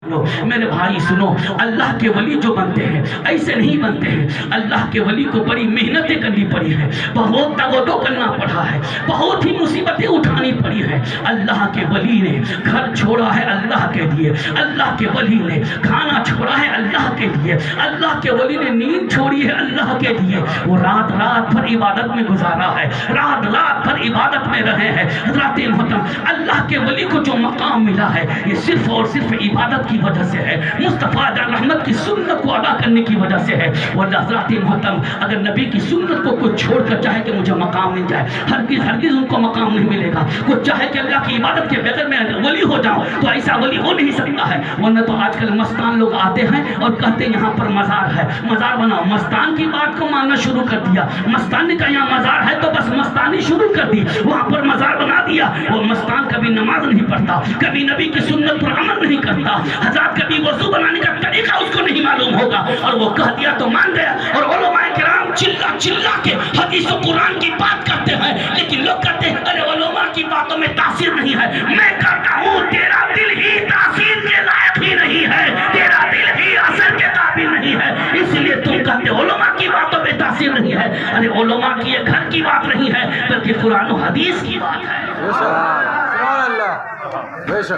میرے بھائی سنو، اللہ کے ولی جو بنتے ہیں ایسے نہیں بنتے ہیں. اللہ کے ولی کو بڑی محنتیں کرنی پڑی ہے، بہت تگودو کرنا پڑا ہے، بہت ہی مصیبتیں اٹھانی پڑی ہے. اللہ کے ولی نے گھر چھوڑا ہے اللہ کے لیے، اللہ کے ولی نے کھانا چھوڑا ہے اللہ کے لیے، اللہ کے ولی نے نیند چھوڑی ہے اللہ کے لیے. وہ رات رات بھر عبادت میں گزارا ہے، رات رات بھر عبادت میں رہے ہیں. حضرات محترم، اللہ کے ولی کو جو مقام ملا ہے یہ صرف اور صرف عبادت کی وجہ سے ہے، مصطفیٰ رحمت کی سنت کو ادا کرنے کی وجہ سے ہے. ورنہ حضرات محترم، اگر نبی کی سنت کو کوئی چھوڑ کر چاہے کہ مجھے مقام مل جائے، ہرگز ہرگز ان کو مقام نہیں ملے گا. کوئی چاہے کہ اللہ کی عبادت کے بغیر میں ولی ہو جاؤں تو ایسا ولی ہو نہیں سکتا ہے. ورنہ تو آج کل مستان لوگ آتے ہیں اور کہتے ہیں یہاں پر مزار ہے، مزار بناؤ. مستان کی بات کو ماننا شروع کر دیا. مستان نے کہا یہاں مزار ہے تو بس مستانی شروع کر دی، وہاں پر مزار بنا دیا. وہ مستان کبھی نماز نہیں پڑھتا، کبھی نبی کی سنت پر عمل نہیں کرتا. حضرات کبھی وضو بنانے کا طریقہ اس کو نہیں معلوم ہوگا، اور وہ کہہ دیا تو مان گیا. اور علماء کرام چلا چلا کے حدیث و قرآن کی بات کرتے ہیں، لیکن لوگ کہتے ہیں ارے علماء کی باتوں میں تاثیر نہیں ہے. میں کہتا ہوں تیرا دل ہی تاثیر کے لائق ہی نہیں ہے، تیرا دل ہی اثر کے قابل نہیں ہے. اس لیے تم کہتے علماء کی باتوں میں تاثیر نہیں ہے. ارے علماء کی یہ گھر کی بات نہیں ہے بلکہ قرآن و حدیث کی بات ہے.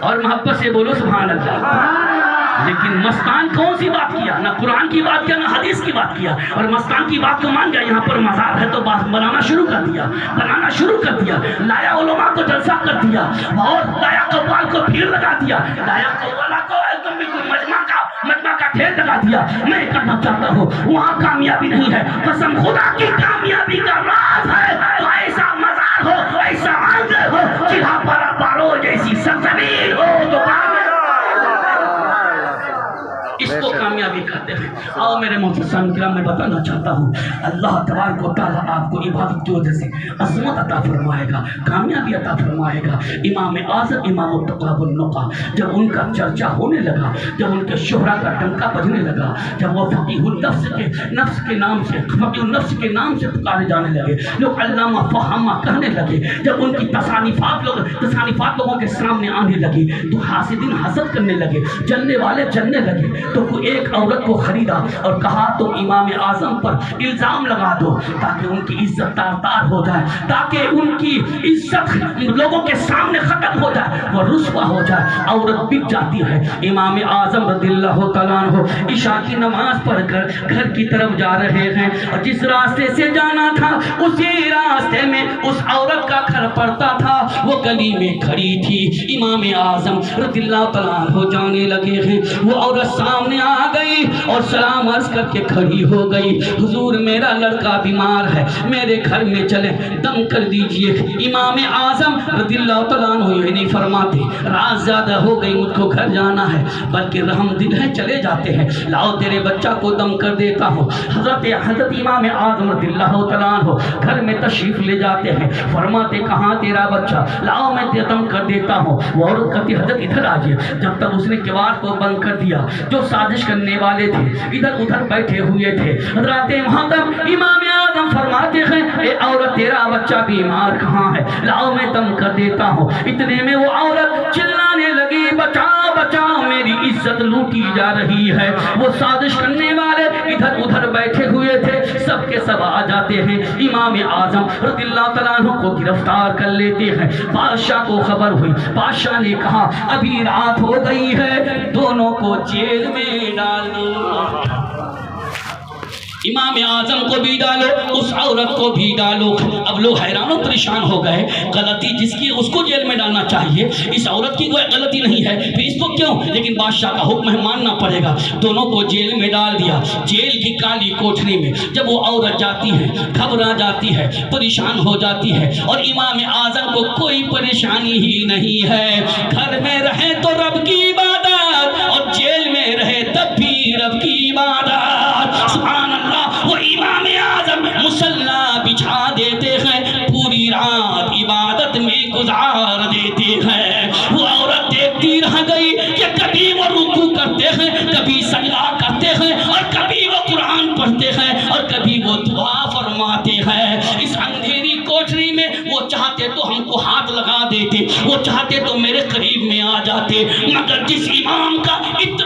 اور محبت سے بولو سبحان اللہ. لیکن مستان کون سی بات کیا؟ نہ قرآن کی بات کیا، نہ حدیث کی بات کیا. اور مستان کی بات کو مان گیا، یہاں پر مزار ہے تو بنانا شروع کر دیا، بنانا شروع کر دیا. لایا علماء کو جلسہ کر دیا، اور لایا قوال کو بھیڑ لگا دیا، لایا قوالا کو ایک مجمع کا ڈھیر لگا دیا. میں کہنا چاہتا ہوں وہاں کامیابی نہیں ہے، قسم خدا کی کامیابی کا راز ہے تو ایسا مزار ہو، ایسا منظر ہو، جہاں پر بارو جیسی سرزمین ہو تو اس کو کامیابی کہتے ہیں. آؤ میرے محترم کرام، میں بتانا چاہتا ہوں اللہ تبارک و تعالیٰ آپ کو عبادت کی وجہ سے عظمت عطا فرمائے گا، کامیابی عطا فرمائے گا. امام اعظم امام التقویٰ والنقیٰ، جب ان کا چرچا ہونے لگا، جب ان کے شہرہ کا ڈنکا بجنے لگا، جب وہ فقیہ النفس کے نام سے فقیہ النفس کے نام سے پکارے جانے لگے، لوگ علامہ فہامہ کہنے لگے، جب ان کی تصانیفات لوگوں کے سامنے آنے لگی تو حاسدین حسد کرنے لگے، جلنے والے جلنے لگے. تو ایک عورت کو خریدا اور کہا تم امام اعظم پر الزام لگا دو تاکہ ان کی عزت تار ہو جائے، تاکہ ان کی عزت لوگوں کے سامنے ختم ہو جائے، وہ رسوا ہو جائے. عورت بک جاتی ہے. امام اعظم رضی اللہ تعالیٰ عنہ عشاء کی نماز پڑھ کر گھر کی طرف جا رہے ہیں، اور جس راستے سے جانا تھا اسی راستے میں اس عورت کا گھر پڑتا تھا. وہ گلی میں کھڑی تھی. امام اعظم رضی اللہ تعالیٰ عنہ جانے لگے ہیں، وہ عورت سامنے آ گئی اور سلام عرض کر کے کھڑی ہو گئی. حضور میرا لڑکا بیمار ہے، میرے گھر میں چلے دم کر دیجئے. امام اعظم رضی اللہ تعالیٰ عنہ یہ نہیں فرماتے رات زیادہ ہو گئی مجھ کو گھر جانا ہے، بلکہ رحم دل ہے چلے جاتے ہیں، لاؤ تیرے بچہ کو دم کر دیتا ہوں. حضرت امام اعظم رضی اللہ تعالیٰ عنہ گھر میں تشریف لے جاتے ہیں. فرماتے کہاں تیرا بچہ؟ لاؤ میں دم کر دیتا ہوں. وہ عورت کہتی حضرت ادھر آجیے. جب تک اس نے کیوار کو بند کر دیا، جو سازش کرنے والے تھے ادھر ادھر بیٹھے ہوئے تھے. حضرات محترم امام اعظم فرماتے ہیں اے عورت تیرا بچہ بیمار کہاں ہے؟ لاؤ میں دم کر دیتا ہوں. اتنے میں وہ عورت چلانے لگی بچاؤ بچاؤ میری عزت لوٹی جا رہی ہے. وہ سازش کرنے والے ادھر ادھر بیٹھے ہوئے تھے، سب کے سب آ جاتے ہیں. امام اعظم رضی اللہ تعالیٰ عنہ کو گرفتار کر لیتے ہیں. بادشاہ کو خبر ہوئی. بادشاہ نے کہا ابھی رات ہو گئی ہے، دونوں کو جیل میں ڈال دو. امام اعظم کو بھی ڈالو، اس عورت کو بھی ڈالو. اب لوگ حیران و پریشان ہو گئے، غلطی جس کی اس کو جیل میں ڈالنا چاہیے، اس عورت کی کوئی غلطی نہیں ہے پھر اس کو کیوں؟ لیکن بادشاہ کا حکم ہے ماننا پڑے گا. دونوں کو جیل میں ڈال دیا. جیل کی کالی کوٹھری میں جب وہ عورت جاتی ہے گھبرا جاتی ہے، پریشان ہو جاتی ہے، اور امام اعظم کو کوئی پریشانی ہی نہیں ہے. گھر میں رہے تو رب کی عبادت اور جیل میں رہے تب بھی رب کی عبادت. سبحان اللہ. وہ امام اعظم مصلی بچھا دیتے ہیں، پوری رات عبادت میں گزار دیتے ہیں. وہ عورت دیکھتی رہ گئی کہ کبھی وہ رکوع کرتے ہیں، کبھی سجدہ کرتے ہیں، اور کبھی وہ قرآن پڑھتے ہیں، اور کبھی وہ دعا فرماتے ہیں. اس اندھیری کوٹری میں وہ چاہتے تو ہم کو ہاتھ لگا دیتے، وہ چاہتے تو میرے قریب میں آ جاتے، مگر جس امام کا اتنا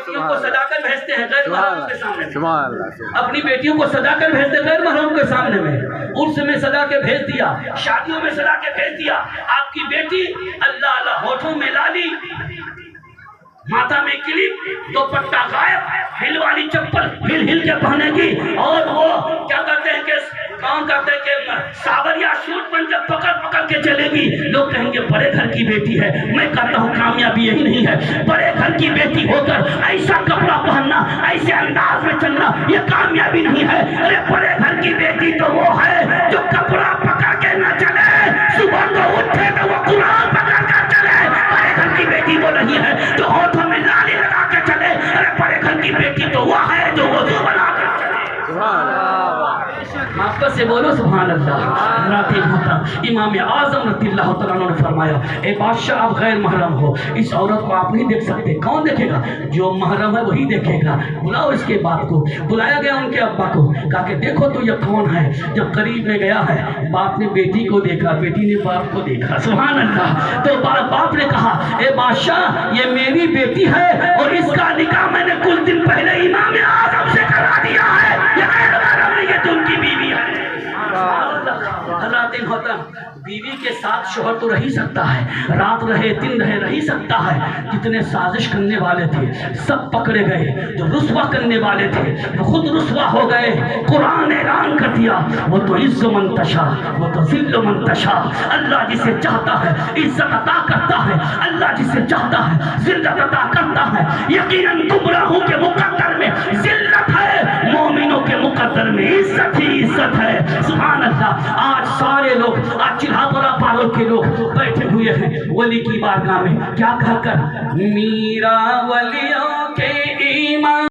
بیٹیوں کو سجا کر بھیجتے ہیں غیر محرم کے سامنے میں. سبحان اللہ. اپنی بیٹیوں کو سجا کر بھیجتے ہیں غیر محرم کے سامنے میں. عرس میں سجا کے بھیج دیا, شادیوں میں سجا کے بھیج دیا. آپ کی بیٹی اللہ اللہ ہونٹوں میں لالی, ماتھا میں کلپ, دوپٹہ غائب, ہل والی چپل ہل ہل کے پہنے گی, اور وہ کیا کرتے ہیں کہ کام کرتے ہیں کہ ساور یا شوٹ بن کے پکڑ پکڑ کے چلے گی. لوگ کہیں گے بڑے گھر کی بیٹی ہے. میں کہتا ہوں کامیابی یہی نہیں ہے. بڑے گھر کی بیٹی ہو کر ایسا کپڑا پہننا, ایسے انداز میں چلنا, یہ کامیابی نہیں ہے. ارے بڑے گھر کی بیٹی تو وہ ہے جو کپڑا پکڑ کے نہ چلے, صبح کو اٹھے تو وہ قرآن پکڑ کر چلے. بڑے گھر کی بیٹی وہ نہیں ہے جو ہونٹوں میں لالی لگا کے چلے. ارے بڑے گھر کی بیٹی تو وہ ہے جو وضو بنا کر چلے. آپس سے بولو سبحان اللہ. حضرات محترم امام اعظم رضی اللہ تعالیٰ عنہ نے فرمایا, اے بادشاہ آپ غیر محرم ہو, اس عورت کو آپ نہیں دیکھ سکتے. کون دیکھے گا؟ جو محرم ہے وہی دیکھے گا. بلاؤ اس کے باپ کو. بلایا گیا ان کے ابا کو, کہا کہ دیکھو تو یہ کون ہے. جب قریب میں گیا ہے, باپ نے بیٹی کو دیکھا, بیٹی نے باپ کو دیکھا. سبحان اللہ. تو باپ نے کہا, اے بادشاہ یہ میری بیٹی ہے اور اس کا نکاح میں نے کچھ دن پہلے امام اعظم سے کرا دیا ہے. یہ غیر محرم نہیں, یہ تو ان کی بیوی ہے. حضرات محترم بیوی کے ساتھ شوہر تو رہی سکتا ہے, رات رہے دن رہے رہی سکتا ہے. جتنے سازش کرنے والے تھے سب پکڑے گئے. جو رسوا کرنے والے تھے وہ خود رسوا ہو گئے. قرآن اعلان کر دیا, وہ تو عز من تشاء وہ تو ذل من تشاء. اللہ جسے چاہتا ہے عزت عطا کرتا ہے, اللہ جسے چاہتا ہے ذلت عطا کرتا ہے. یقیناً گمراہوں کے مقدر میں ذلت ہے, مومنوں کے مقدر میں عزت ہی عزت ہے. سبحان اللہ. آج سارے لوگ, آج چلہاپورا پارول کے لوگ بیٹھے ہوئے ہیں ولی کی بارگاہ میں, کیا کہہ کر, میرا ولیوں کے ایمان